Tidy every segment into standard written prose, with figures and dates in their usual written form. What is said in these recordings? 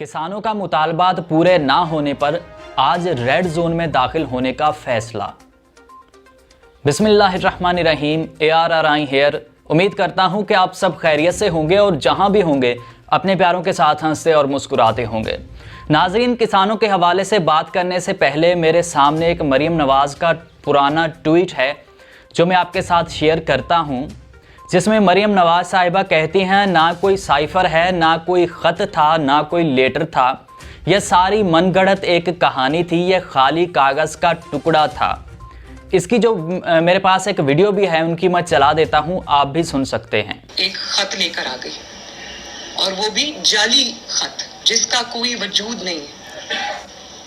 किसानों का मुतालबात पूरे ना होने पर आज रेड जोन में दाखिल होने का फैसला। बिस्मिल्लाहिर्रहमानिर्रहीम। ARRI here. उम्मीद करता हूं कि आप सब खैरियत से होंगे और जहां भी होंगे अपने प्यारों के साथ हंसते और मुस्कुराते होंगे। नाज़रीन, किसानों के हवाले से बात करने से पहले मेरे सामने एक मरियम नवाज़ का पुराना ट्वीट है जो मैं आपके साथ शेयर करता हूं, जिसमें मरियम नवाज़ साहिबा कहती हैं, ना कोई साइफ़र है, ना कोई ख़त था, ना कोई लेटर था, यह सारी मनगढ़ंत एक कहानी थी, यह खाली कागज़ का टुकड़ा था। इसकी जो मेरे पास एक वीडियो भी है उनकी मैं चला देता हूं, आप भी सुन सकते हैं। एक खत लेकर आ गई और वो भी जाली खत जिसका कोई वजूद नहीं है।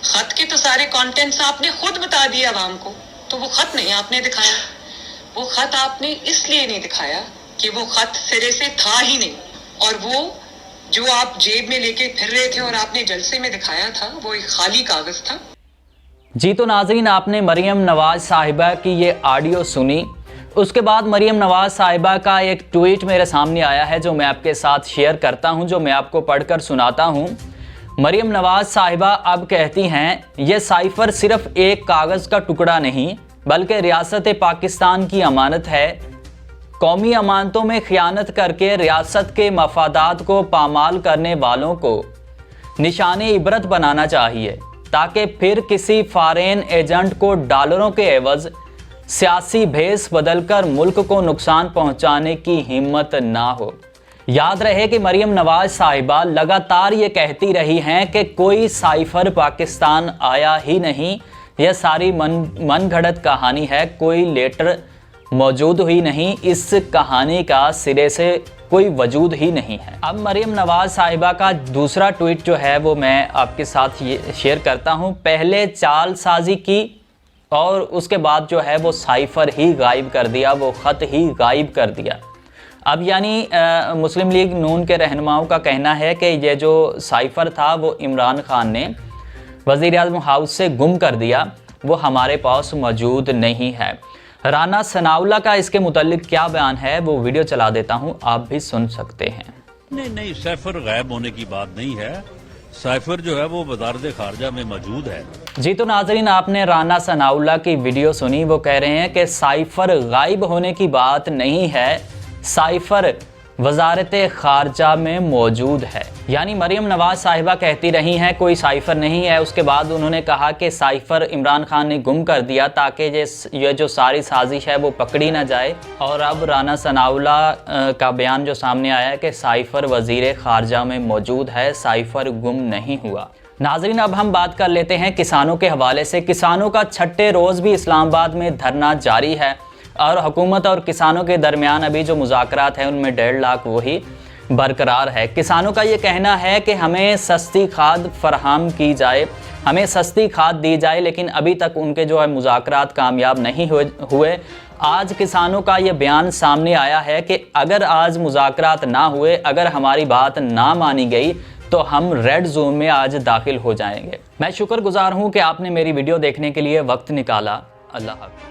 खत के तो सारे कंटेंट्स आपने खुद बता दिए आवाम को, तो वो खत नहीं आपने दिखाया। वो खत आपने इसलिए नहीं दिखाया कि वो खत सिरे से था ही नहीं, और वो जो आप जेब में लेके फिर रहे थे और आपने जलसे में दिखाया था वो एक खाली कागज था। जी तो नाज़रीन, आपने मरियम नवाज़ साहिबा की ये ऑडियो सुनी। उसके बाद मरियम नवाज़ साहिबा का एक ट्वीट मेरे सामने आया है जो मैं आपके साथ शेयर करता हूं, जो मैं आपको पढ़कर सुनाता हूं। मरियम नवाज़ साहिबा अब कहती हैं, ये साइफ़र सिर्फ एक कागज़ का टुकड़ा नहीं बल्कि रियासत पाकिस्तान की अमानत है। कौमी अमानतों में खयानत करके रियासत के मफादात को पामाल करने वालों को निशाने इबरत बनाना चाहिए, ताकि फिर किसी फॉरेन एजेंट को डॉलरों के एवज सियासी भेस बदलकर मुल्क को नुकसान पहुंचाने की हिम्मत ना हो। याद रहे कि मरियम नवाज़ साहिबा लगातार ये कहती रही हैं कि कोई साइफ़र पाकिस्तान आया ही नहीं, यह सारी मनगढ़ंत कहानी है, कोई लेटर मौजूद ही नहीं, इस कहानी का सिरे से कोई वजूद ही नहीं है। अब मरियम नवाज़ साहिबा का दूसरा ट्वीट जो है वो मैं आपके साथ ये शेयर करता हूँ। पहले चाल साजी की और उसके बाद जो है वो साइफ़र ही गायब कर दिया, वो ख़त ही गायब कर दिया। अब यानी मुस्लिम लीग नून के रहनुमाओं का कहना है कि ये जो साइफ़र था वो इमरान खान ने वज़ीर-ए-आज़म हाउस से गुम कर दिया, वो हमारे पास मौजूद नहीं है। राना सनाउल्लाह का इसके मुतालिक क्या बयान है वो वीडियो चला देता हूं, आप भी सुन सकते हैं। नहीं, साइफ़र गायब होने की बात नहीं है। साइफ़र जो है वो वज़ारत ख़ारजा में मौजूद है। जी तो नाज़रीन, आपने राना सनाउल्लाह की वीडियो सुनी। वो कह रहे हैं कि साइफ़र गायब होने की बात नहीं है, साइफ़र वज़ारत ख़ारजा में मौजूद है। यानी मरियम नवाज़ साहिबा कहती रही हैं कोई साइफ़र नहीं है। उसके बाद उन्होंने कहा कि साइफ़र इमरान खान ने गुम कर दिया ताकि ये जो सारी साजिश है वो पकड़ी ना जाए। और अब राना सनाउल्लाह का बयान जो सामने आया है कि साइफ़र वज़ीर ख़ारजा में मौजूद है, साइफ़र गुम नहीं हुआ। नाज़रीन, अब हम बात कर लेते हैं किसानों के हवाले से। किसानों का छठे रोज़ भी इस्लामाबाद में धरना जारी है और हुकूमत और किसानों के दरमियान अभी जो मुज़ाकरात हैं उनमें 1.5 लाख वही बरकरार है। किसानों का ये कहना है कि हमें सस्ती खाद फराहम की जाए, हमें सस्ती खाद दी जाए, लेकिन अभी तक उनके जो है मुज़ाकरात कामयाब नहीं हुए। आज किसानों का ये बयान सामने आया है कि अगर आज मुज़ाकरात ना हुए, अगर हमारी बात ना मानी गई तो हम रेड जोन में आज दाखिल हो जाएंगे। मैं शुक्रगुजार हूँ कि आपने मेरी वीडियो देखने के लिए वक्त निकाला। अल्लाह हाफ़िज़।